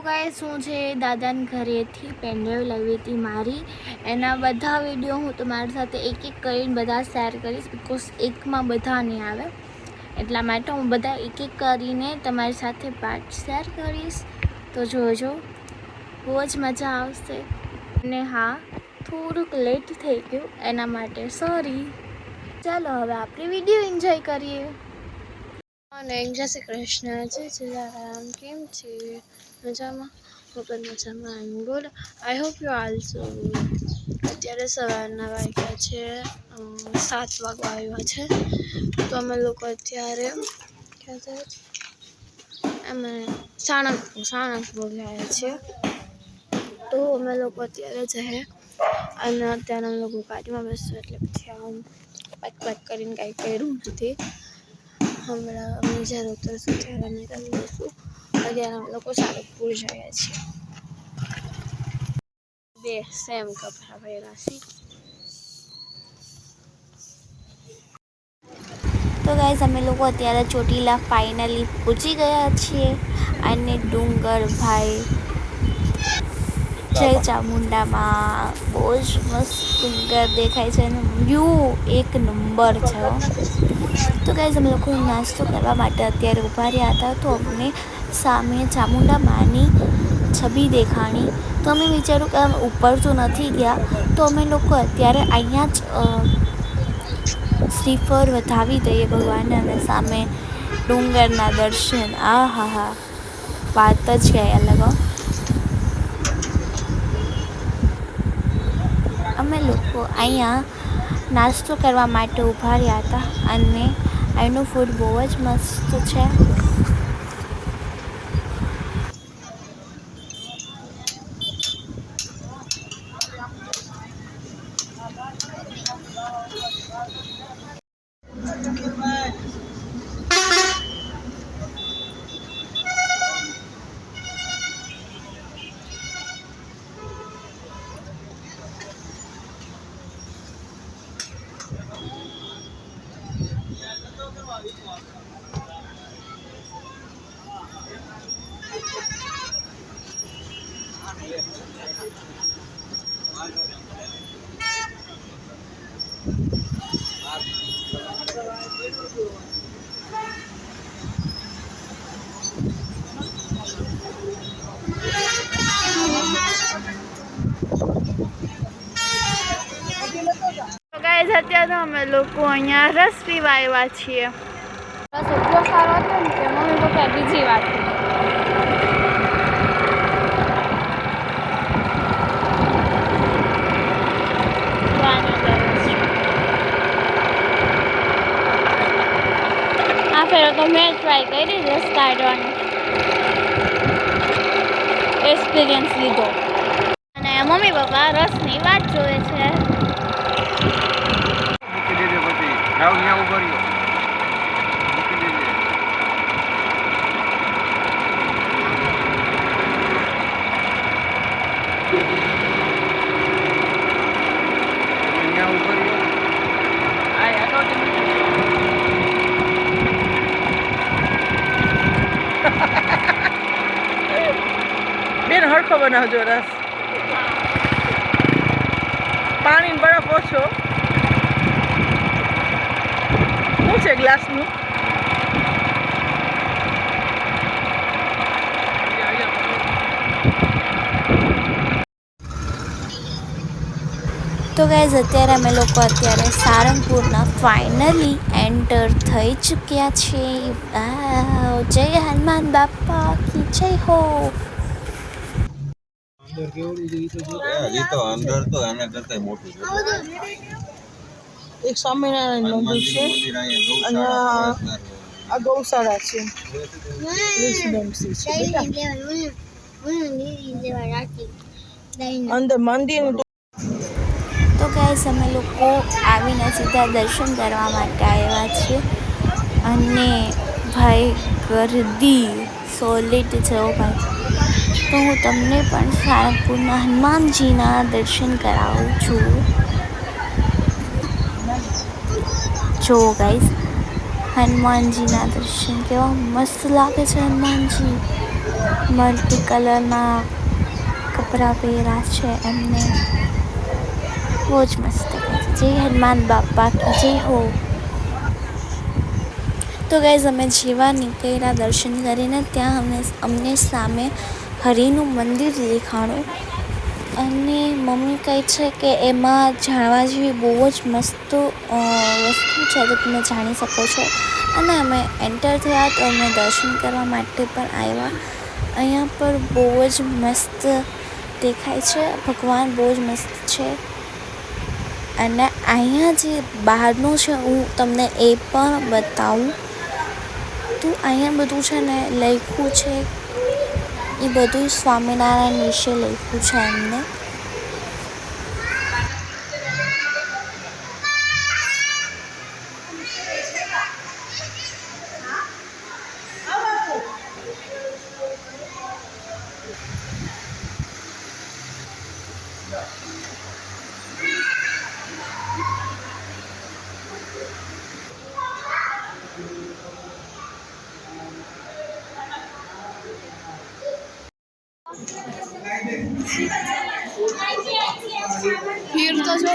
Guys હું છે દાદાના ઘરેથી પેનડ્રાઈવ લાવી હતી મારી એના બધા વિડીયો હું તમારી સાથે એક એક કરીને બધા શેર કરીશ બિકોઝ એકમાં બધા નહીં આવે એટલા માટે હું બધા એક એક કરીને તમારી સાથે પાર્ટ શેર કરીશ તો જોજો બહુ જ મજા આવશે અને હા થોડુંક લેટ થઈ ગયું એના માટે સોરી ચાલો હવે આપણે વિડીયો એન્જોય કરીએ અને જય શ્રી કૃષ્ણ જય જલારામ કેમ છે મજામાં હું પણ મજામાં I am good I hope you also અત્યારે સવારના વાગ્યા છે 7 વાગવા આવ્યા છે તો અમે લોકો અત્યારે અમે સાણંદપુર ગયા છીએ તો અમે લોકો અત્યારે જઈએ અને અત્યારે અમે લોકો ગાડીમાં બેસશું એટલે પછી આમ પેક કરીને કાંઈ કર્યું નથી હમણાં અમે જ્યારે ઉતરશું ત્યારે અમે કરી દઈશું અત્યારે અમે લોકો સારંગપુર જઈએ છીએ બે સેમ કપડાં પહેર્યા છે તો ગાઈઝ અમે લોકો અત્યારે ચોટીલા ફાઇનલી પહોંચી ગયા છીએ અને ડુંગર ભાઈ જય ચામુંડામાં બહુ જ મસ્ત ડુંગર દેખાય છે અને વ્યૂ એક નંબર છે તો ગાઈઝ અમે લોકો નાસ્તો કરવા માટે અત્યારે ઊભા રહ્યા હતા તો અમને સામે ચામુંડા માની છબી દેખાણી તો અમે વિચાર્યું કે ઉપર તો નથી ગયા તો અમે લોકો અત્યારે અહીંયા જ શ્રીફળ વધાવી દઈએ ભગવાનને અને સામે ડુંગરના દર્શન આ હા વાત જ કંઈ અલગ અમે લોકો અહીંયા નાસ્તો કરવા માટે ઊભા રહ્યા હતા અને અહીંનું ફૂડ બહુ જ મસ્ત છે ગાઈઝ અત્યારે અમે લોકો અહીંયા રસ પીવા આવ્યા છીએ રસ એટલો સારો હતો ને કે મમ્મી પપ્પા બીજી વાત આ ફેરો તો મેં ટ્રાય કરી રસ કાઢવાનો એક્સપિરિયન્સ લીધો અને મમ્મી પપ્પા રસની વાત જોવે છે બેન હરખો બનાવજો રસ પાણી બરફ ઓછો શું છે ગ્લાસનું તો ગાઈઝ અત્યારે અમે લોકો અત્યારે સારંગપુરના ફાઇનલી એન્ટર થઈ ચૂક્યા છે જય હનુમાન બાપા કી જય હો એક સ્વામિનારાયણ મંદિર છે અને આ ગૌશાળા છે રેસિડેન્સી છે અંદર મંદિર તો ગાઈઝ અમે લોકો આવીને સીધા દર્શન કરવા માટે આવ્યા છીએ અને ભાઈ ગરદી સોલિડ છે ભાઈ તો હું તમને પણ સારંગપુરના હનુમાનજીના દર્શન કરાવું છું જો ગાઈઝ હનુમાનજીના દર્શન કેવા મસ્ત લાગે છે હનુમાનજી મલ્ટી કલરના કપડાં પહેર્યા છે એમને. બહુ જ મસ્ત લાગે છે. જય હનુમાન બાપા કી જય હો. તો ગાઈઝ અમે જેવા નીકળ્યા દર્શન કરીને ત્યાં અમને સામે હરિનું મંદિર દેખાણું અને મમ્મી કહે છે કે એમાં જાણવા જેવી બહુ જ મસ્ત વસ્તુ છે તો તમે જાણી શકો છો. અને અમે એન્ટર થયા તો અમે દર્શન કરવા માટે પણ આવ્યા. અહીંયા પર બહુ જ મસ્ત દેખાય છે. ભગવાન બહુ જ મસ્ત છે. અને અહીંયા જે બહારનું છે હું તમને એ પણ બતાવું. તો અહીંયા બધું છે ને લખ્યું છે, એ બધું સ્વામિનારાયણ વિશે લખ્યું છે એમને. ભીડ તો જો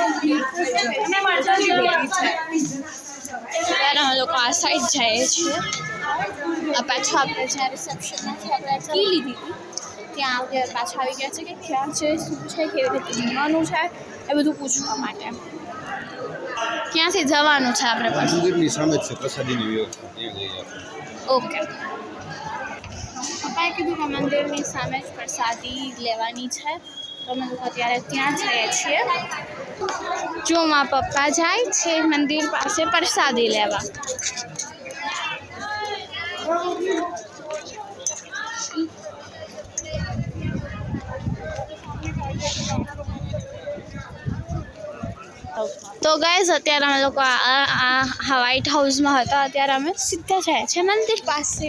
ત્યારે અમે લોકો આ સાઈડ જઈએ છીએ. આ પાછા આપણે જ્યાં રિસેપ્શનમાંથી આપણે કી લીધી હતી ત્યાં આપણે પાછા આવી ગયા છે કે ક્યાં છે, શું છે, કેવી રીતે જમવાનું છે એ બધું પૂછવા માટે. ક્યાંથી જવાનું છે આપણે પાછું? મંદિરની સામે જ છે પ્રસાદીની વ્યવસ્થા, ત્યાં જઈએ આપણે. ઓકે. પપ્પાએ કીધું કે મંદિરની સામે જ પ્રસાદી લેવાની છે તો અમે લોકો અત્યારે ત્યાં જઈએ છીએ. જો મારા પપ્પા જાય છે મંદિર પાસે પ્રસાદી લેવા. તો ગાઈઝ અત્યારે અમે લોકો આ વ્હાઇટ હાઉસમાં હતા. અત્યારે અમે સીધા જાય છે મંદિર પાસે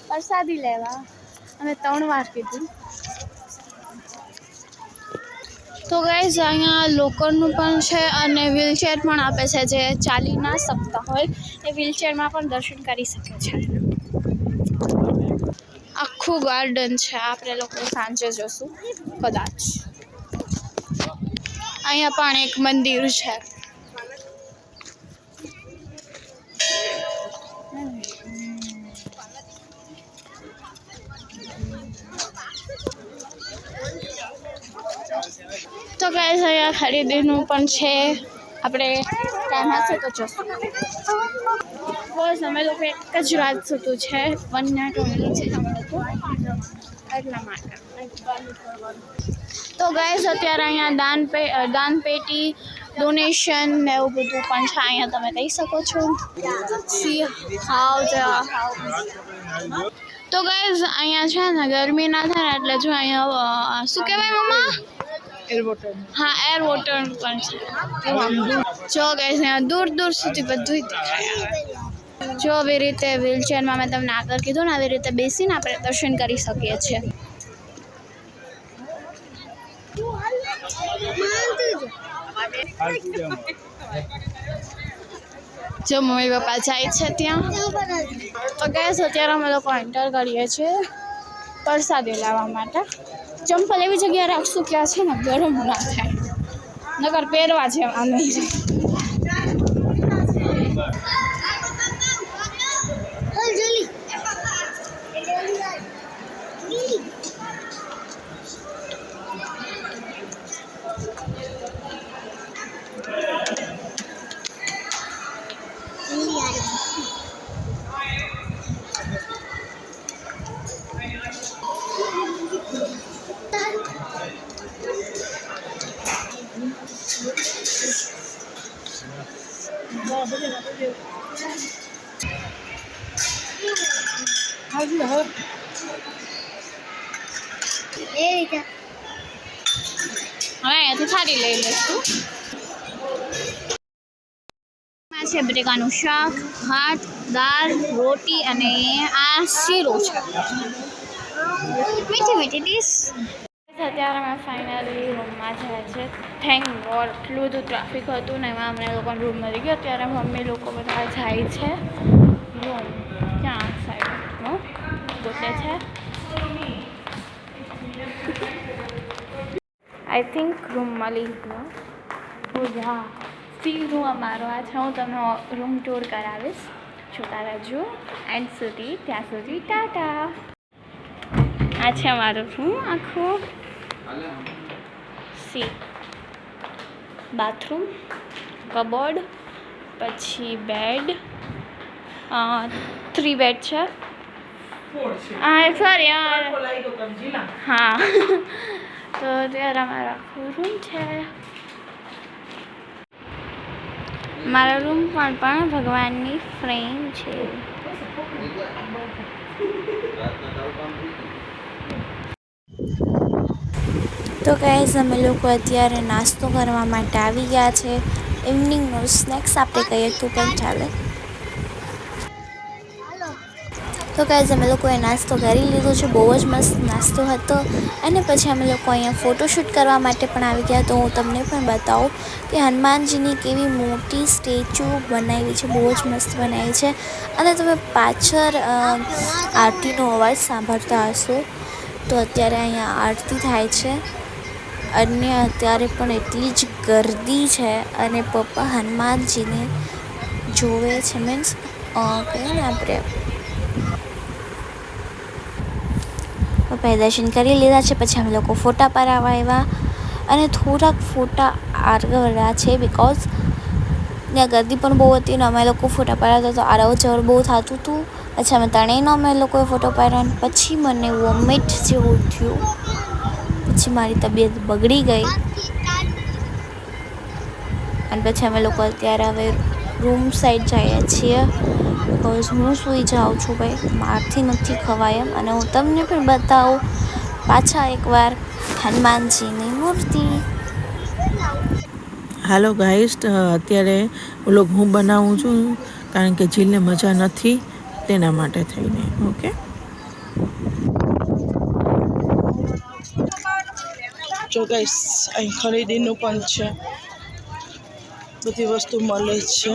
પ્રસાદી લેવા. અમે 3 વાર કીધું. તો ગાઈઝ અહીંયા લોકરનું પણ છે અને વ્હીલચેર પણ આપે છે. જે ચાલી ના શકતા હોય એ વ્હીલચેરમાં પણ દર્શન કરી શકે છે. આખું ગાર્ડન છે. આપણે લોકો સાંજે જશું કદાચ. અહીંયા પણ એક મંદિર છે. તો ગાઈઝ અહીંયા ખરીદીનું પણ છે. આપણે ટાઈમ હશે તો જશું. બસ અમે લોકો એક જ રાત સુધી છે, 1 નાઇટ ઓનલી છે અમે લોકો એટલા માટે. તો ગાઈઝ અત્યારે અહીંયા દાન પેટી ડોનેશન ને એવું બધું પણ છે. અહીંયા તમે કહી શકો છો. સી હાઉ તો ગાઈઝ અહીંયા છે ને ગરમી ના થાય ને એટલે જો અહીંયા શું કહેવાય મમ્મા? હા, એર વોટર પણ છે. જો ગાઈઝ અહીંયા દૂર દૂર સુધી બધું દેખાય આવે. જો આવી રીતે વ્હીલચેરમાં મેં તમને આગળ કીધું ને આવી રીતે બેસીને આપણે દર્શન કરી શકીએ છીએ. જો મમ્મી પપ્પા જાય છે ત્યાં. તો ગાઈઝ અત્યારે અમે લોકો એન્ટર કરીએ છીએ પ્રસાદી લેવા માટે. ચંપલ એવી જગ્યાએ રાખશું કે છે ને ગરમ ના થાય, નકર પહેરવા જેવા નહીં. હવે અહીંયાથી થાળી લઈ લઈશું. આ છે બટેકાનું શાક, ભાત, દાળ, રોટી અને આ શીરો છે. મીઠી મીઠી ડીશ. અત્યારે અમે ફાઇનલી રૂમમાં જાય છે. Thank God. એટલું બધું ટ્રાફિક હતું ને એમાં અમને લોકોનો રૂમ મળી ગયો. અત્યારે મમ્મી લોકો બધા જાય છે રૂમ. ક્યાં સાઈડનો ગોતે છે. આઈ થિંક રૂમ મળી ગયો. પૂજા ફ્રી રૂમ અમારો આ છે. હું તમને રૂમ ટૂર કરાવીશ. જોતા રહેજો એન્ડ સુધી. ત્યાં સુધી ટાટા. આ છે અમારો રૂમ આખો. સી બાથરૂમ, કબોર્ડ, પછી બેડ, 3 બેડ છે. હા સોરી હા તો ત્યારે અમારો આખો રૂમ છે. મારો રૂમ પણ ભગવાનની ફ્રેમ છે. તો ગાઈઝ અમે લોકો અત્યારે નાસ્તો કરવા માટે આવી ગયા છે. ઇવનિંગનો સ્નેક્સ આપણે કહીએ તો પણ ચાલે. તો ગાઈઝ અમે લોકોએ નાસ્તો કરી લીધો છે. બહુ જ મસ્ત નાસ્તો હતો. અને પછી અમે લોકો અહીંયા ફોટોશૂટ કરવા માટે પણ આવી ગયા. તો હું તમને પણ બતાવું કે હનુમાનજીની કેવી મોટી સ્ટેચ્યુ બનાવી છે. બહુ જ મસ્ત બનાવી છે. અને તમે પાછળ આરતીનો અવાજ સાંભળતા હશો. તો અત્યારે અહીંયા આરતી થાય છે અને અત્યારે પણ એટલી જ ગર્દી છે. અને પપ્પા હનુમાનજીને જોવે છે. મીન્સ કહીએ ને આપણે પપ્પાએ દર્શન કરી લીધા છે. પછી અમે લોકો ફોટા પાડવા આવ્યા અને થોડાક ફોટા આગળ છે બિકોઝ ત્યાં ગર્દી પણ બહુ હતી ને અમે લોકો ફોટા પાડતા તો આરવ જવર બહુ થતું હતું. પછી અમે ત્રણેયનો અમે લોકોએ ફોટો પાડ્યા. પછી મને વોમિટ જેવું થયું. પછી મારી તબિયત બગડી ગઈ અને પછી અમે લોકો અત્યારે હવે રૂમ સાઈડ જઈએ છીએ. બિકોઝ હું સૂઈ જાઉં છું ભાઈ, મારથી નથી ખવાય એમ. અને હું તમને પણ બતાવું પાછા એકવાર હનુમાનજીની મૂર્તિ. હાલો ગાઈસ, અત્યારે વ્લોગ હું બનાવું છું કારણ કે જીલને મજા નથી તેના માટે થઈને. ઓકે, જો ગાઈસ અહીં ખરીદીનું પણ છે. બધી વસ્તુ મળે છે.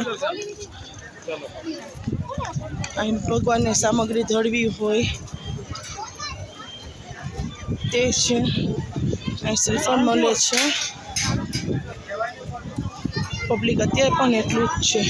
અહીં ભગવાનની સામગ્રી ધરવી હોય તે છે. અહીં શ્રીફળ મળે છે. પબ્લિક અત્યારે પણ એટલું જ છે.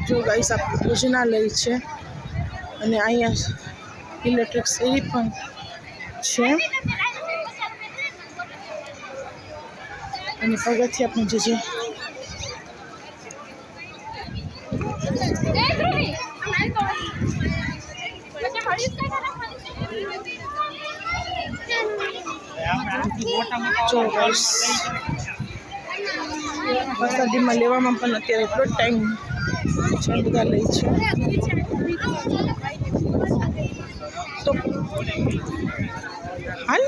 જો ગાઈસ આ ભોજનાલય છે અને અહીંયા ઇલેક્ટ્રિક સીડી પણ છે અને પગથિયા પણ છે. જો ગાઈસ પ્રસાદીમાં લેવામાં પણ અત્યારે એટલો ટાઈમ બધા લે છે. તો હાલ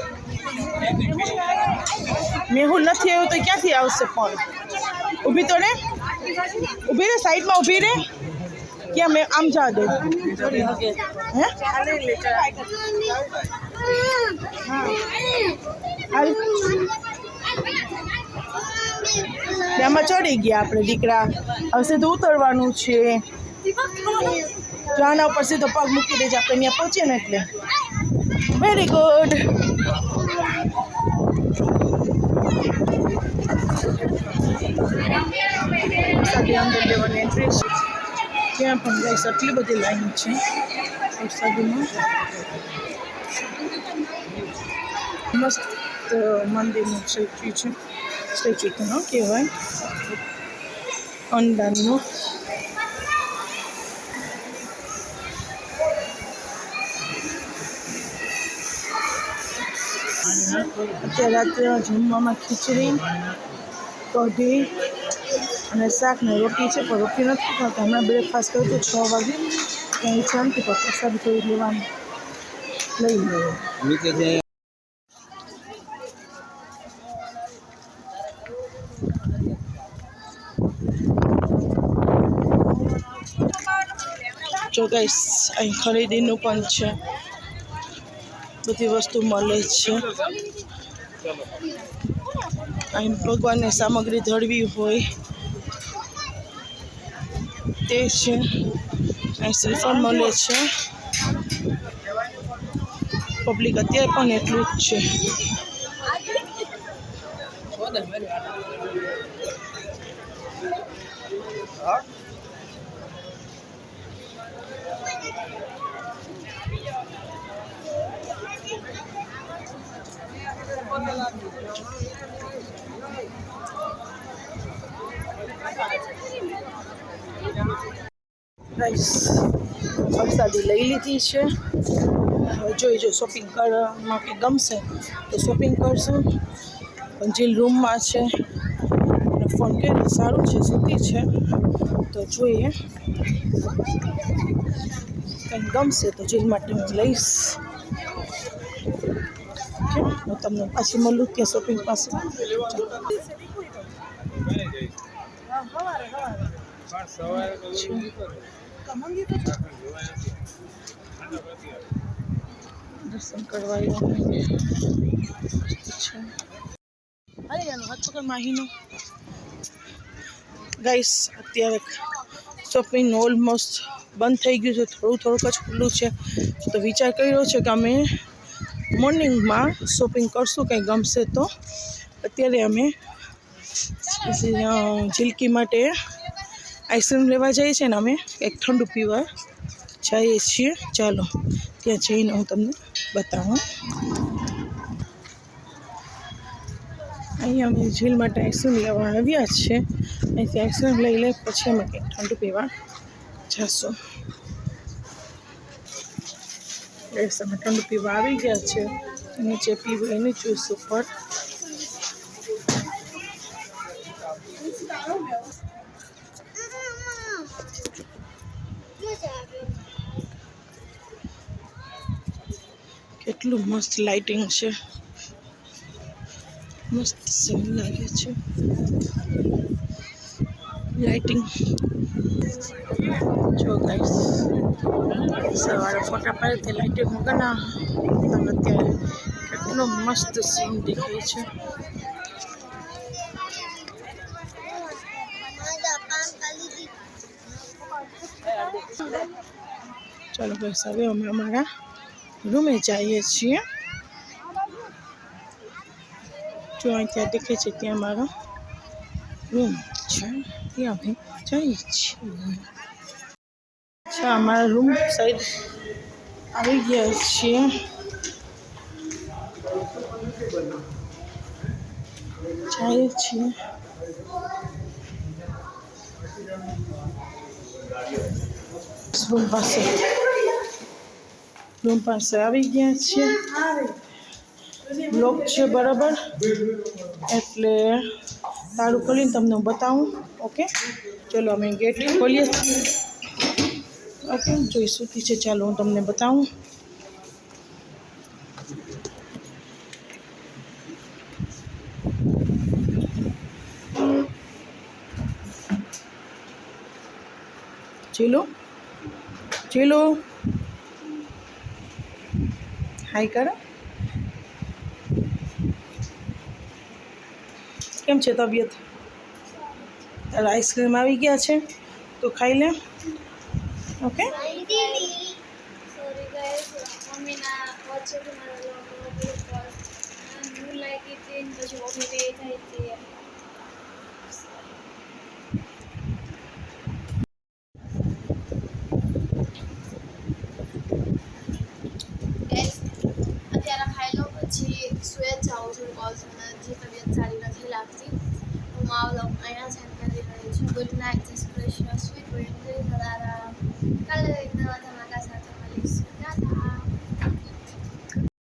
મેહુલ નથી આવ્યો તો ક્યાંથી આવશે? પણ ઊભી તો રે, ઊભી રે, સાઈડમાં ઊભી રે. ક્યાં મેં આમ જા દે હે આમાં ચડી ગયા આપણે દીકરા. હવે સીધું ઉતરવાનું છે. જો આના ઉપર સીધો પગ મૂકી દેજે, આપણે ત્યાં પહોંચીએ ને એટલે. Very good. અંદર લેવાની એન્ટ્રી છે. ત્યાં પણ ગાઈસ આટલી બધી લાઈન છે પ્રસાદીમાં. મસ્ત મંદિરનું સ્ટેચ્યુ છે. સ્ટેચ્યુ તો ન કહેવાય, અંડાનું. અત્યારે રાત્રે જમવામાં ખીચડી કઢી અને શાક ને રોટી છે, પણ રોટી નથી ખાતા. હમણાં બ્રેકફાસ્ટ કર્યું હતું 6 વાગે. ત્યાં ઈચ્છા નથી, પણ પ્રસાદ થોડી લેવાનું લઈ લઈએ. નીચેથી જો ગાઈસ અહીં ખરીદીનું પણ છે, બધી વસ્તુ મળે છે. અહીં ભગવાનની સામગ્રી ધરવી હોય તે છે. અહીં શ્રીફળ મળે છે. પબ્લિક અત્યારે પણ એટલું જ છે. પ્રસાદી લઈ લીધી છે. હવે જોઈજો શોપિંગ કરવામાં કે ગમશે તો શોપિંગ કરશું. જીલ રૂમમાં છે, ફોન કર્યો સારું છે, સૂતી છે, તો જોઈએ કંઈ ગમશે તો જીલ માટે હું લઈશ. હું તમને પાછી મળું ત્યાં શોપિંગ પાસે. દર્શન કરવા માહીનું ગાઈસ અત્યારે શોપિંગ ઓલમોસ્ટ બંધ થઈ ગયું છે, થોડુંક જ ખુલ્લું છે. તો વિચાર કર્યો છે કે અમે મોર્નિંગમાં શોપિંગ કરશું, કંઈ ગમશે તો. અત્યારે અમે ઝીલકી માટે આઈસ્ક્રીમ લેવા જઈએ છીએ ને અમે એક ઠંડુ પીવા જઈએ છીએ. ચાલો ત્યાં જઈને હું તમને બતાવું. અહીંયા અમે ઝીલ માટે આઈસ્ક્રીમ લેવા આવ્યા છે. અહીંથી આઈસ્ક્રીમ લઈ લે પછી અમે કંઈક ઠંડુ પીવા જઈશું. બસ અમે ઠંડુ પીવા આવી ગયા છે. નીચે પીવું એની ચૂસ ઉપર કેટલું મસ્ત લાઇટિંગ છે, મસ્ત સીન લાગે છે લાઇટિંગ. જો ગાઈસ સવારે ફોટા પાડી તે લાઇટિંગ વગરના તમને અત્યારે કેટલો મસ્ત સીન દેખાય છે. ચાલો ગાઈસ હવે અમે અમારા રૂમે જઈએ છીએ. જો ત્યાં દેખાય છે ત્યાં મારો રૂમ છે, ત્યાં અમે જઈએ છીએ. અચ્છા અમારા રૂમ સાઈડ આવી ગયા છીએ. જઈએ છીએ રૂમ પાસે આવી ગયા છીએ. બ્લોક છે બરાબર, એટલે તાળું ખોલીને તમને હું બતાવું. ઓકે ચલો અમે ગેટ ખોલીએ છીએ. ઓકે જોઈ સૂતી છે, ચાલો હું તમને બતાવું. ચલો ચલો હાય કરો. કેમ છે તબિયત? તારે આઈસ્ક્રીમ આવી ગયા છે તો ખાઈ લે. ઓકે સોરી ગાઈસ, મમ્મીના વચ્ચેથી મારા લોક લાગી હતી પછી મમ્મી બે થઈ હતી.